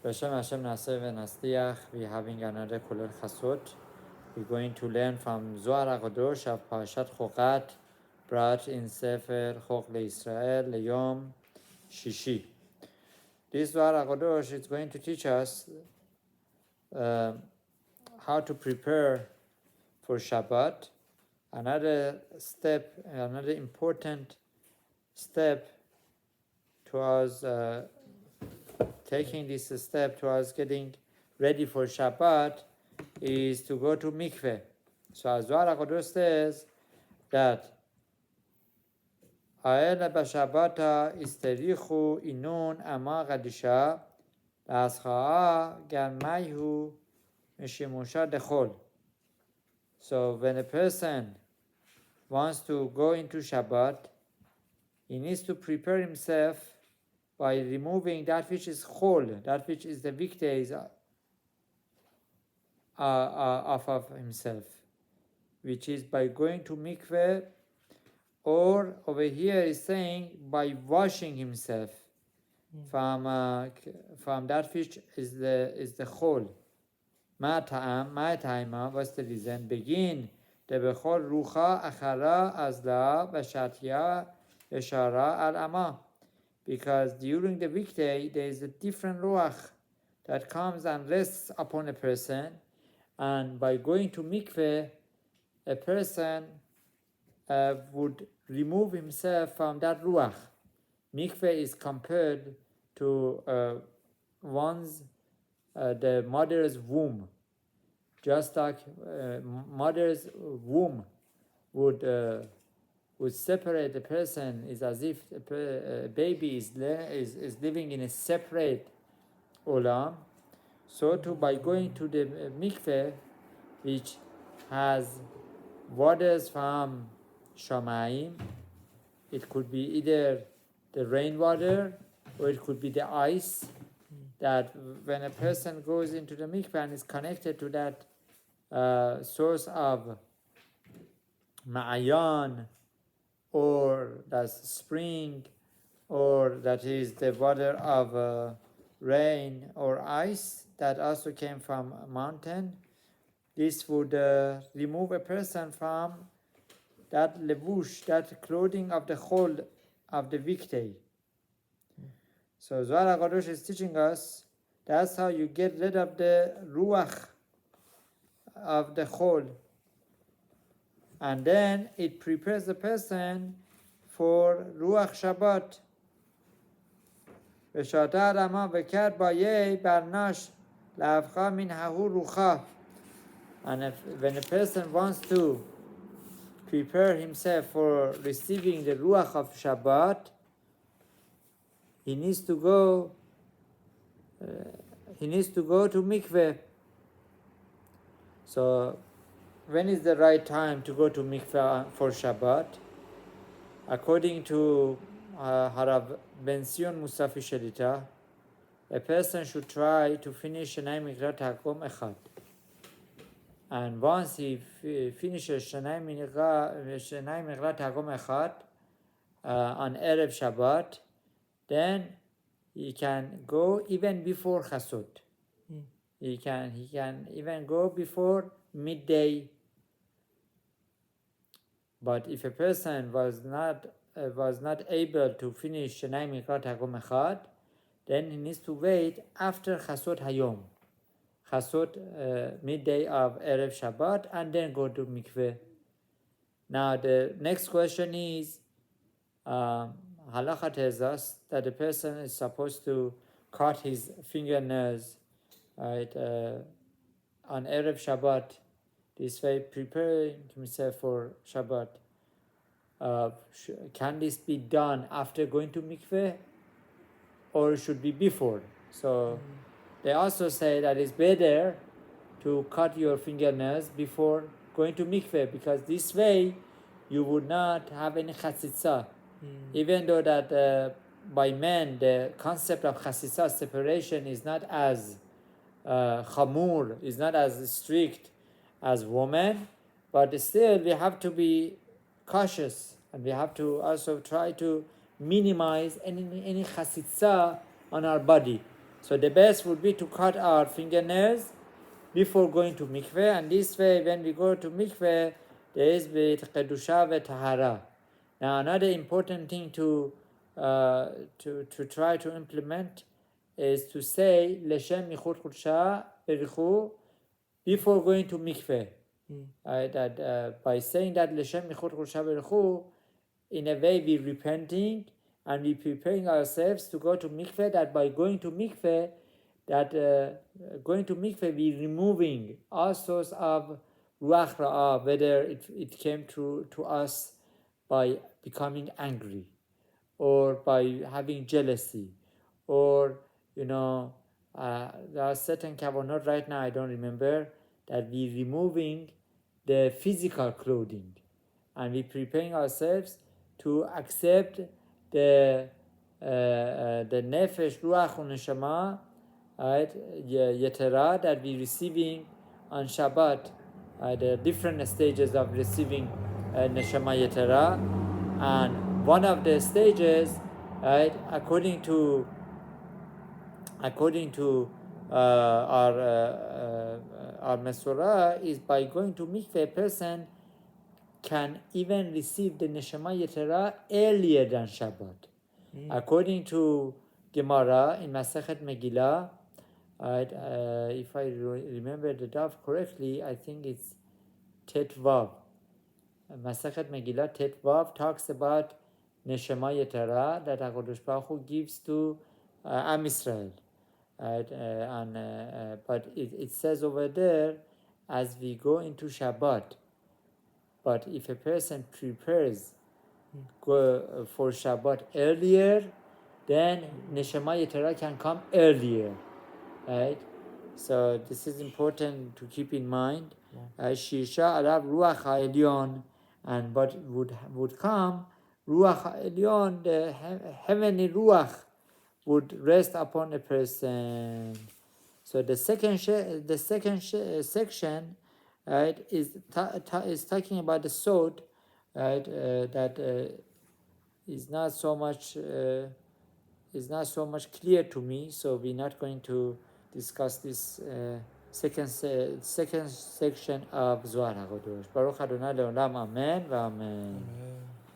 B'Shem Hashem Naseh v'Nastiach. We're having another Kolel Chasot. We're going to learn from Zohar HaKadosh of Parashat Chokat, brought in Sefer Chok LeIsrael Leyom Shishi. This Zohar HaKadosh is going to teach us how to prepare for Shabbat. Another step, another important step towards taking this step towards getting ready for Shabbat is to go to Mikveh. So as Zohar HaKadosh says that Ha'el b'Shabbata isterichu inun ama gadisha la'ascha'a garmayhu mishimusha dechol. So when a person wants to go into Shabbat, he needs to prepare himself by removing that which is chol, that which is the weekdays off of himself, which is by going to mikveh, or over here is saying by washing himself from that which is the chol. Ma what's the reason? Begin the bechol rucha achara azla v'shatya v'shara al ama. Because during the weekday there is a different ruach that comes and rests upon a person, and by going to mikveh, a person would remove himself from that ruach. Mikveh is compared to the mother's womb, just like mother's womb would separate the person. Is as if a baby is living in a separate olam. So too, by going to the mikveh, which has waters from Shamayim, it could be either the rainwater or it could be the ice, that when a person goes into the mikveh and is connected to that source of ma'ayan, or that's spring, or that is the water of rain or ice that also came from a mountain, this would remove a person from that levush, that clothing of the chol of the weekday. So Zohar HaKadosh is teaching us that's how you get rid of the ruach of the chol. And then it prepares the person for Ruach Shabbat. V'shata rama v'kar bayei barnash la'avcha min hahu rucha. And when a person wants to prepare himself for receiving the Ruach of Shabbat, he needs to go to mikveh. So when is the right time to go to mikveh for Shabbat? According to Harav Ben Sion Musafi Shelita, a person should try to finish Shanai Mikrat Hakom Echad. And once he finishes Shanai Mikrat Hakom Echad on Erev Shabbat, then he can go even before Chasot. He can even go before midday. But if a person was not able to finish Shanai Mikrat Hakom Echad, then he needs to wait after Chasot Hayom, Chasot midday of Erev Shabbat, and then go to mikveh. Now the next question is, Halacha tells us that the person is supposed to cut his fingernails, right, on Erev Shabbat, this way preparing himself for Shabbat. Can this be done after going to mikveh, or should be before? So they also say that it's better to cut your fingernails before going to mikveh, because this way you would not have any chatzitza. Even though that by men the concept of chatzitza, separation, is not as chamur, is not as strict as women, but still we have to be cautious, and we have to also try to minimize any chatzitza on our body. So the best would be to cut our fingernails before going to mikveh, and this way when we go to mikveh, there is bit kedusha ve tahara. Now another important thing to try to implement is to say leshem michut chudsha berichu before going to mikveh. By saying that leshem michut chudsha berichu, in a way we're repenting and we're preparing ourselves to go to mikveh, that by going to mikveh, we're removing all sorts of ruach ra'ah, whether it came to us by becoming angry, or by having jealousy, or there are certain kavanot right now I don't remember, that we're removing the physical clothing, and we're preparing ourselves to accept the nefesh, ruach, and neshama, right, yetera, that we're receiving on Shabbat, the different stages of receiving neshama yetera, and one of the stages, right, according to our Mesorah, is by going to mikveh, a person can even receive the neshama yetera earlier than Shabbat. According to Gemara in Masechet Megillah, right, if I remember the daf correctly, I think it's Tet Vav. Masechet Megillah Tet Vav talks about neshama yetera that HaKadosh Baruch Hu gives to Am Israel. Right, but it says over there, as we go into Shabbat. But if a person prepares for Shabbat earlier, then neshama yetera can come earlier, right? So this is important to keep in mind. Shisha alav ruach ha'elyon, and but would come ruach ha'elyon, the heavenly ruach would rest upon a person. So the second section, right, is talking about the sod, right, that is not so much clear to me. So we're not going to discuss this second section of Zohar HaKadosh. Baruch Adonai Leolam, Amen v'Amen.